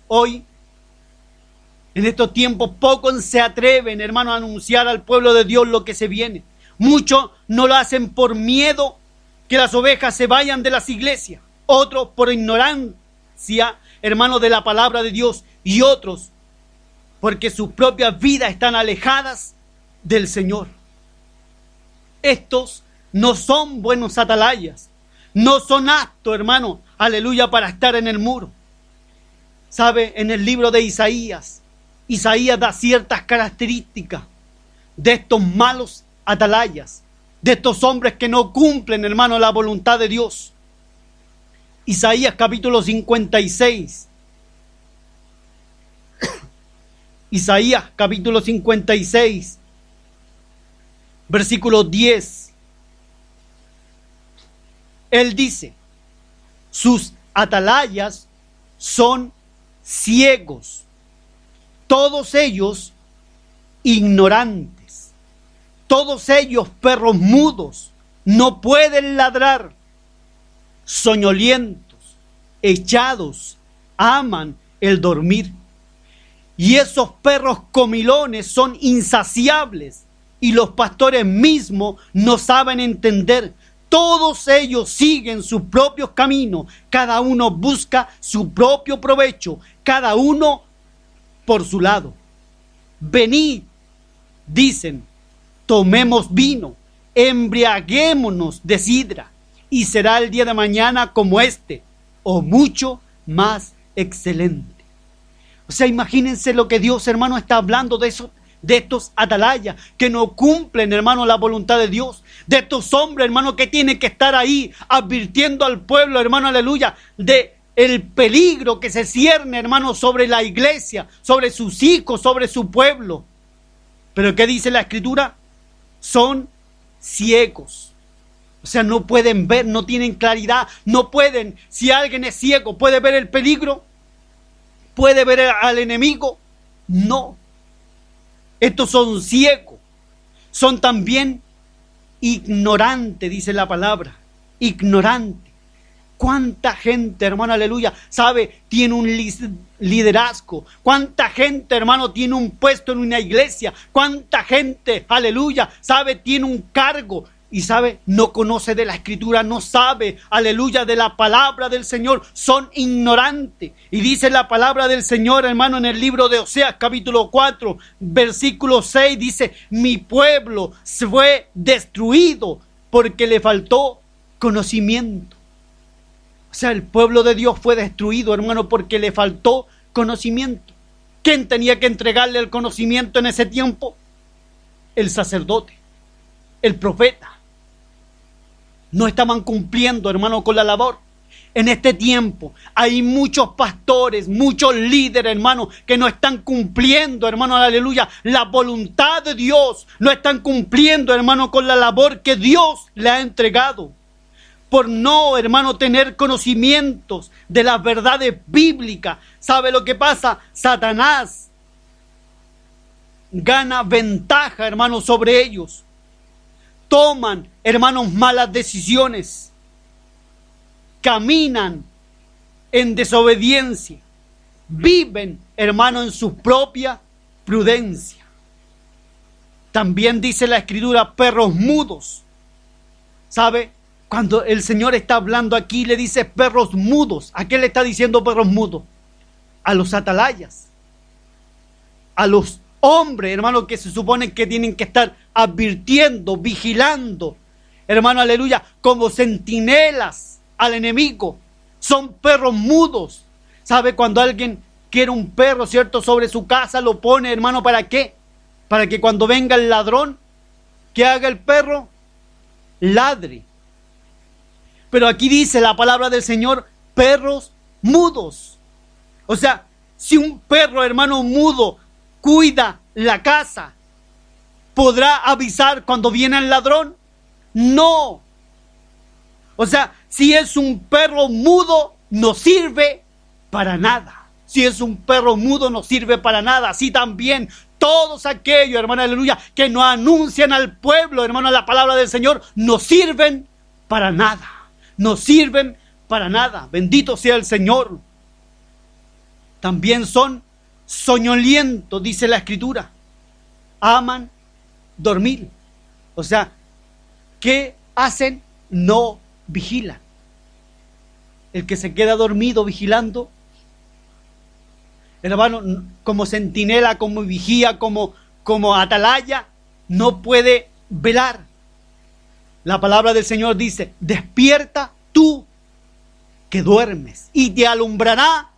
Hoy, en estos tiempos, pocos se atreven, hermanos, a anunciar al pueblo de Dios lo que se viene. Muchos no lo hacen por miedo que las ovejas se vayan de las iglesias. Otros por ignorancia, hermanos, de la palabra de Dios. Y otros porque sus propias vidas están alejadas del Señor. Estos no son buenos atalayas, no son aptos, hermano, aleluya, para estar en el muro. ¿Sabe? En el libro de Isaías da ciertas características de estos malos atalayas, de estos hombres que no cumplen, hermano, la voluntad de Dios. Isaías capítulo 56. Isaías capítulo 56. Versículo 10. Él dice: sus atalayas son ciegos, todos ellos ignorantes, todos ellos perros mudos, no pueden ladrar, soñolientos, echados, aman el dormir. Y esos perros comilones son insaciables, y los pastores mismos no saben entender. Todos ellos siguen sus propios caminos, cada uno busca su propio provecho, cada uno por su lado. Venid, dicen, tomemos vino, embriaguémonos de sidra, y será el día de mañana como este, o mucho más excelente. O sea, imagínense lo que Dios, hermano, está hablando de eso, de estos atalayas que no cumplen, hermano, la voluntad de Dios, de estos hombres, hermano, que tienen que estar ahí advirtiendo al pueblo, hermano, aleluya, de el peligro que se cierne, hermano, sobre la iglesia, sobre sus hijos, sobre su pueblo. Pero ¿qué dice la Escritura? Son ciegos. O sea, no pueden ver, no tienen claridad, no pueden. Si alguien es ciego, ¿puede ver el peligro? ¿Puede ver al enemigo? No. Estos son ciegos. son también ignorantes, dice la palabra, ignorante. ¿Cuánta gente, hermano, aleluya, sabe, tiene un liderazgo? ¿Cuánta gente, hermano, tiene un puesto en una iglesia? ¿Cuánta gente, aleluya, sabe, tiene un cargo? Y sabe, no conoce de la escritura, no sabe, aleluya, de la palabra del Señor. Son ignorantes. Y dice la palabra del Señor, hermano, en el libro de Oseas, capítulo 4, versículo 6, dice: mi pueblo fue destruido porque le faltó conocimiento. O sea, el pueblo de Dios fue destruido, hermano, porque le faltó conocimiento. ¿Quién tenía que entregarle el conocimiento en ese tiempo? El sacerdote, el profeta. No estaban cumpliendo, hermano, con la labor. En este tiempo hay muchos pastores, muchos líderes, hermano, que no están cumpliendo, hermano, aleluya, la voluntad de Dios. No están cumpliendo, hermano, con la labor que Dios le ha entregado. Por no, hermano, tener conocimientos de las verdades bíblicas. ¿Sabe lo que pasa? Satanás gana ventaja, hermano, sobre ellos. Toman, hermanos, malas decisiones. Caminan en desobediencia. Viven, hermano, en su propia prudencia. También dice la Escritura, perros mudos. ¿Sabe? Cuando el Señor está hablando aquí, le dice perros mudos. ¿A qué le está diciendo perros mudos? A los atalayas. A los hombres, hermano, que se supone que tienen que estar advirtiendo, vigilando, hermano, aleluya, como centinelas al enemigo. Son perros mudos. ¿Sabe? Cuando alguien quiere un perro, ¿cierto?, sobre su casa, lo pone, hermano, ¿para qué? Para que cuando venga el ladrón, ¿qué haga el perro? Ladre. Pero aquí dice la palabra del Señor, perros mudos. O sea, si un perro, hermano, mudo cuida la casa, ¿podrá avisar cuando viene el ladrón? No. O sea, si es un perro mudo, no sirve para nada. Si es un perro mudo, no sirve para nada. Así también todos aquellos, hermano, aleluya, que no anuncian al pueblo, hermano, la palabra del Señor, no sirven para nada. No sirven para nada. Bendito sea el Señor. También son soñolientos, dice la Escritura. Aman dormir. O sea, ¿qué hacen? No vigilan. El que se queda dormido vigilando, hermano, como centinela, como vigía, como atalaya, no puede velar. La palabra del Señor dice: despierta tú que duermes y te alumbrará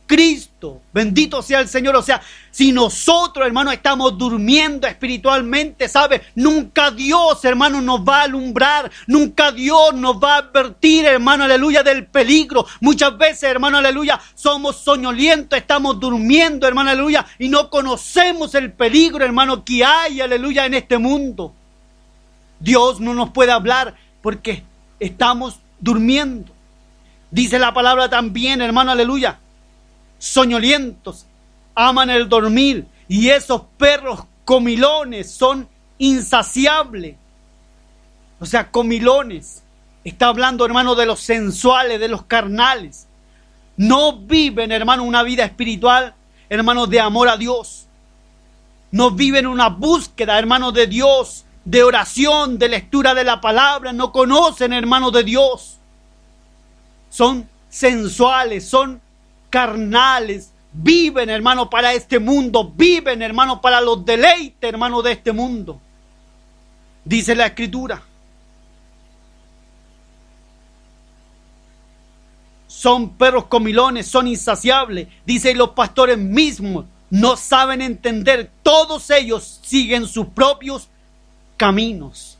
Cristo. Bendito sea el Señor. O sea, si nosotros, hermano, estamos durmiendo espiritualmente, ¿sabe? Nunca Dios, hermano, nos va a alumbrar. Nunca Dios nos va a advertir, hermano, aleluya, del peligro. Muchas veces, hermano, aleluya, somos soñolientos, estamos durmiendo, hermano, aleluya, y no conocemos el peligro, hermano, que hay, aleluya, en este mundo. Dios no nos puede hablar porque estamos durmiendo. Dice la palabra también, hermano, aleluya, soñolientos, aman el dormir, y esos perros comilones son insaciables. O sea, comilones. Está hablando, hermano, de los sensuales, de los carnales. No viven, hermano, una vida espiritual, hermano, de amor a Dios. No viven una búsqueda, hermano, de Dios, de oración, de lectura de la palabra. No conocen, hermano, de Dios. Son sensuales, son carnales. Viven, hermano, para este mundo. Viven, hermano, para los deleites, hermano, de este mundo. Dice la Escritura. Son perros comilones, son insaciables. Dice, y los pastores mismos no saben entender. Todos ellos siguen sus propios caminos,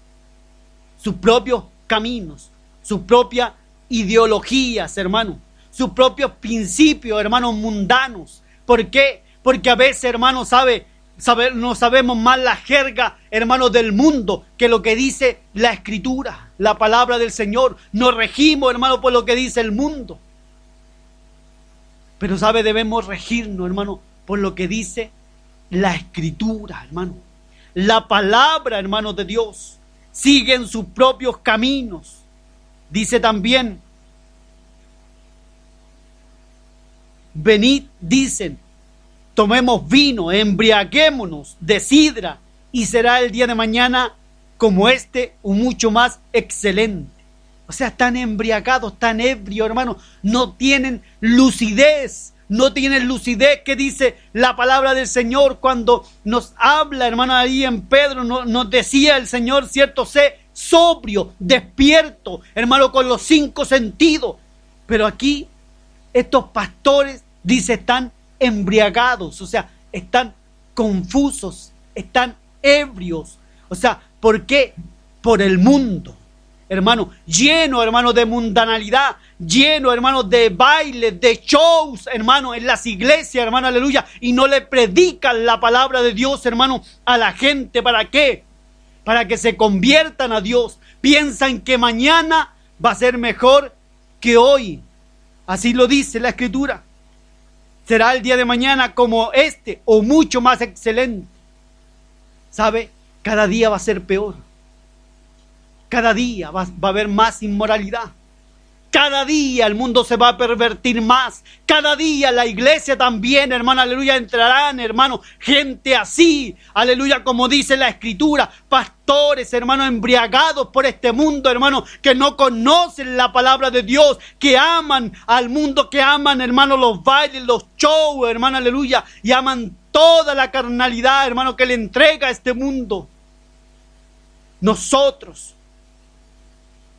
sus propios caminos, sus propias ideologías, hermano, sus propios principios, hermanos, mundanos. ¿Por qué? Porque a veces, hermano, no sabemos más la jerga, hermano, del mundo que lo que dice la Escritura, la palabra del Señor. Nos regimos, hermano, por lo que dice el mundo. Pero, debemos regirnos, hermano, por lo que dice la Escritura, hermano. la palabra, hermanos de Dios. Siguen sus propios caminos. Dice también, venid, dicen, tomemos vino, embriaguémonos de sidra, y será el día de mañana como este o mucho más excelente. O sea, están embriagados, están ebrios, hermanos, no tienen lucidez. No tienen lucidez, que dice la palabra del Señor cuando nos habla, hermano, ahí en Pedro, nos decía el Señor, cierto, sé sobrio, despierto, hermano, con los 5 sentidos. Pero aquí, estos pastores, dice, están embriagados, o sea, están confusos, están ebrios. O sea, ¿por qué? Por el mundo. Hermano, lleno, hermano, de mundanalidad, lleno, hermano, de bailes, de shows, hermano, en las iglesias, hermano, aleluya, y no le predican la palabra de Dios, hermano, a la gente. ¿Para qué? Para que se conviertan a Dios. Piensan que mañana va a ser mejor que hoy. Así lo dice la Escritura. Será el día de mañana como este o mucho más excelente. ¿Sabe? Cada día va a ser peor. Cada día va a haber más inmoralidad. Cada día el mundo se va a pervertir más. Cada día la iglesia también, hermano, aleluya, entrarán, hermano, gente así, aleluya, como dice la Escritura, pastores, hermano, embriagados por este mundo, hermano, que no conocen la palabra de Dios, que aman al mundo, que aman, hermano, los bailes, los shows, hermano, aleluya, y aman toda la carnalidad, hermano, que le entrega a este mundo. Nosotros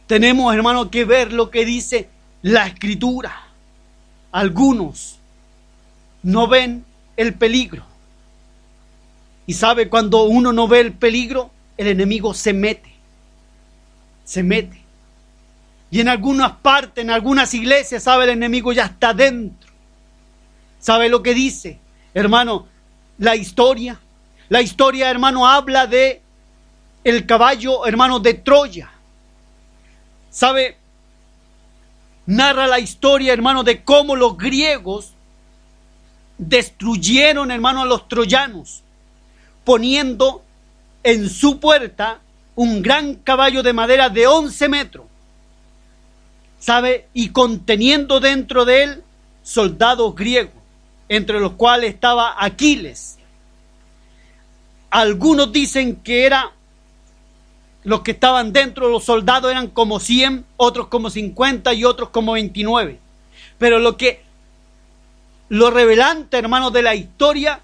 tenemos, hermano, que ver lo que dice la Escritura. Algunos no ven el peligro. Y sabe, cuando uno no ve el peligro, el enemigo se mete. Se mete. Y en algunas partes, en algunas iglesias, sabe, el enemigo ya está dentro. ¿Sabe lo que dice, hermano? La historia. La historia, hermano, habla de el caballo, hermano, de Troya. ¿Sabe? Narra la historia, hermano, de cómo los griegos destruyeron, hermano, a los troyanos, poniendo en su puerta un gran caballo de madera de 11 metros. ¿Sabe? Y conteniendo dentro de él soldados griegos, entre los cuales estaba Aquiles. Algunos dicen que era los que estaban dentro de los soldados eran como 100, otros como 50 y otros como 29. Pero lo revelante, hermano, de la historia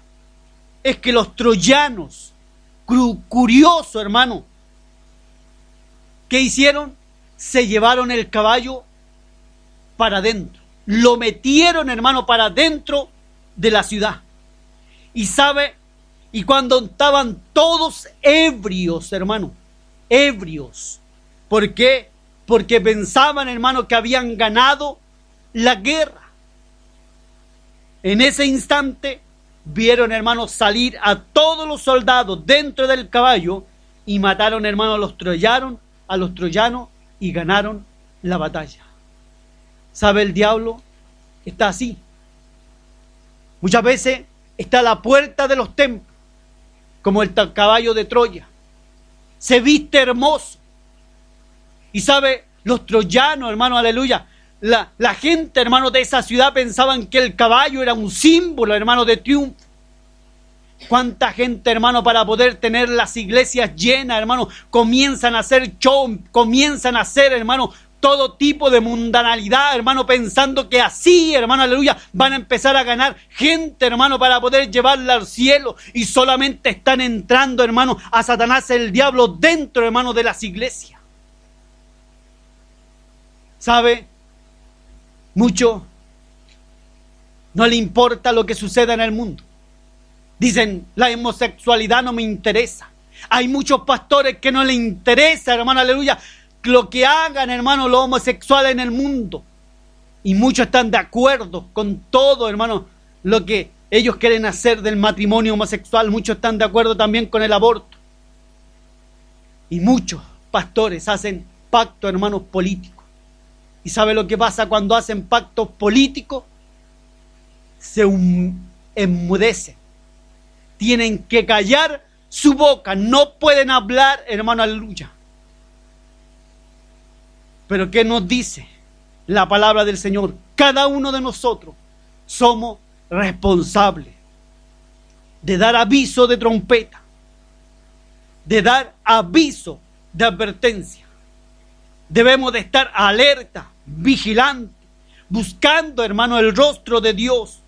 es que los troyanos, curioso, hermano, ¿qué hicieron? Se llevaron el caballo para adentro. Lo metieron, hermano, para adentro de la ciudad. Y sabe, y cuando estaban todos ebrios, hermano, ebrios. ¿Por qué? Porque pensaban, hermano, que habían ganado la guerra. En ese instante vieron, hermano, salir a todos los soldados dentro del caballo y mataron, hermano, a los troyanos y ganaron la batalla. ¿Sabe? El diablo está así. Muchas veces está a la puerta de los templos, como el caballo de Troya. Se viste hermoso. Y sabe, los troyanos, hermano, aleluya, la gente, hermano, de esa ciudad pensaban que el caballo era un símbolo, hermano, de triunfo. ¿Cuánta gente, hermano, para poder tener las iglesias llenas, hermano, comienzan a hacer show, comienzan a hacer, hermano, todo tipo de mundanalidad, hermano, pensando que así, hermano, aleluya, van a empezar a ganar gente, hermano, para poder llevarla al cielo, y solamente están entrando, hermano, a Satanás, el diablo, dentro, hermano, de las iglesias. ¿Sabe? Mucho no le importa lo que suceda en el mundo. Dicen, la homosexualidad no me interesa. Hay muchos pastores que no les interesa, hermano, aleluya, lo que hagan, hermano, los homosexuales en el mundo. Y muchos están de acuerdo con todo, hermano, lo que ellos quieren hacer del matrimonio homosexual. Muchos están de acuerdo también con el aborto. Y muchos pastores hacen pactos, hermanos, políticos. ¿Y sabe lo que pasa cuando hacen pactos políticos? Se enmudecen. Tienen que callar su boca, no pueden hablar, hermano, aleluya. Pero ¿qué nos dice la palabra del Señor? Cada uno de nosotros somos responsables de dar aviso de trompeta, de dar aviso de advertencia. Debemos de estar alerta, vigilante, buscando, hermano, el rostro de Dios.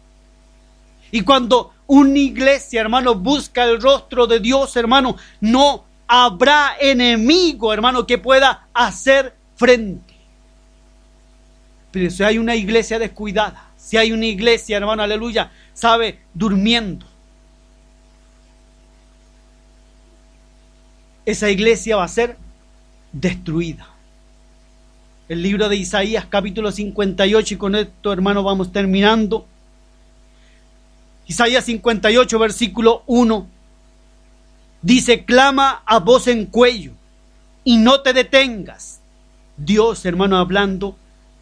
Y cuando una iglesia, hermano, busca el rostro de Dios, hermano, no habrá enemigo, hermano, que pueda hacer frente. Pero si hay una iglesia descuidada, si hay una iglesia, hermano, aleluya, sabe, durmiendo, esa iglesia va a ser destruida. El libro de Isaías, capítulo 58, y con esto, hermano, vamos terminando. Isaías 58, versículo 1, dice: clama a voz en cuello y no te detengas. Dios, hermano, hablando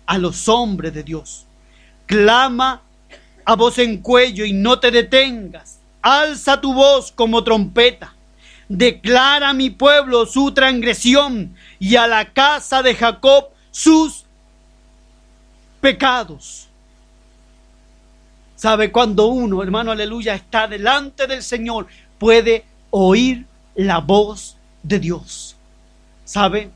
a los hombres de Dios. Clama a voz en cuello y no te detengas. Alza tu voz como trompeta. Declara a mi pueblo su transgresión y a la casa de Jacob sus pecados. ¿Sabe? Cuando uno, hermano, aleluya, está delante del Señor, puede oír la voz de Dios. ¿Sabe?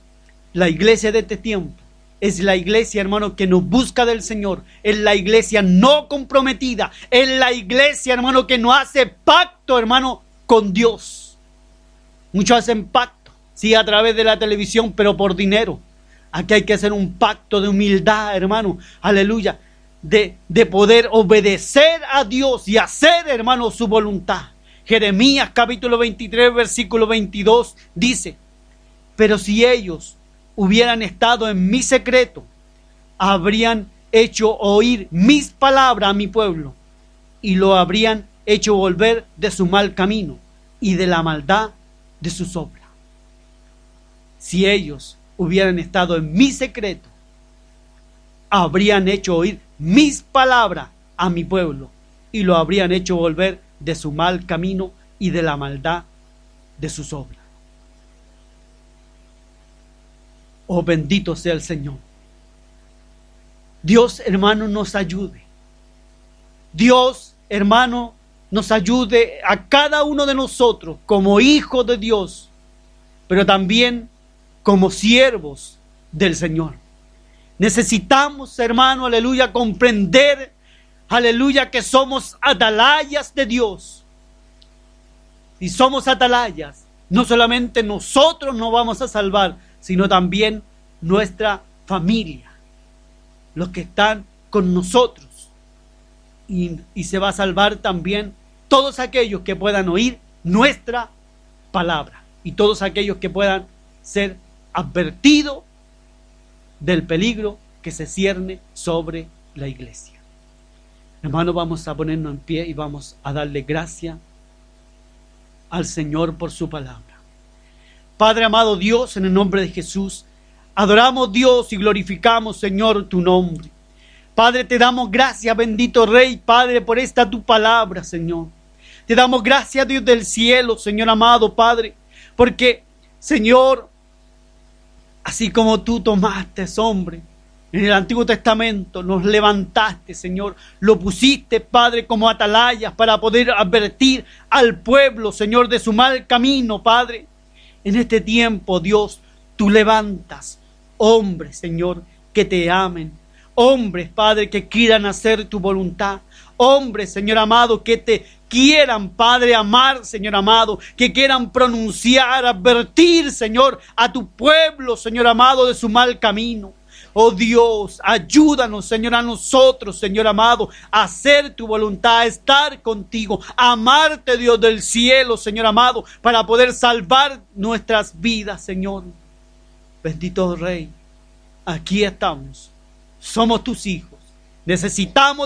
La iglesia de este tiempo es la iglesia, hermano, que nos busca del Señor. Es la iglesia no comprometida. Es la iglesia, hermano, que no hace pacto, hermano, con Dios. Muchos hacen pacto, sí, a través de la televisión, pero por dinero. Aquí hay que hacer un pacto de humildad, hermano, aleluya, de poder obedecer a Dios y hacer, hermano, su voluntad. Jeremías capítulo 23, versículo 22 dice: pero si ellos hubieran estado en mi secreto, habrían hecho oír mis palabras a mi pueblo y lo habrían hecho volver de su mal camino y de la maldad de sus obras. Si ellos hubieran estado en mi secreto, habrían hecho oír mis palabras a mi pueblo y lo habrían hecho volver de su mal camino y de la maldad de sus obras. Oh, bendito sea el Señor. Dios, hermano, nos ayude. Dios, hermano, nos ayude a cada uno de nosotros como hijos de Dios, pero también como siervos del Señor. Necesitamos, hermano, aleluya, comprender, aleluya, que somos atalayas de Dios. Y somos atalayas, no solamente nosotros nos vamos a salvar, sino también nuestra familia, los que están con nosotros. Y se va a salvar también todos aquellos que puedan oír nuestra palabra y todos aquellos que puedan ser advertidos del peligro que se cierne sobre la iglesia. Hermanos, vamos a ponernos en pie y vamos a darle gracias al Señor por su palabra. Padre amado Dios, en el nombre de Jesús, adoramos Dios y glorificamos, Señor, tu nombre. Padre, te damos gracias, bendito Rey, Padre, por esta tu palabra, Señor. Te damos gracias, Dios del cielo, Señor amado, Padre, porque, Señor, así como tú tomaste, hombre, en el Antiguo Testamento, nos levantaste, Señor, lo pusiste, Padre, como atalayas para poder advertir al pueblo, Señor, de su mal camino, Padre. En este tiempo, Dios, tú levantas hombres, Señor, que te amen. Hombres, Padre, que quieran hacer tu voluntad. Hombres, Señor amado, que te quieran, Padre, amar, Señor amado. Que quieran pronunciar, advertir, Señor, a tu pueblo, Señor amado, de su mal camino. Oh Dios, ayúdanos, Señor, a nosotros, Señor amado, a hacer tu voluntad, a estar contigo, a amarte, Dios del cielo, Señor amado, para poder salvar nuestras vidas, Señor. Bendito Rey, aquí estamos. Somos tus hijos. Necesitamos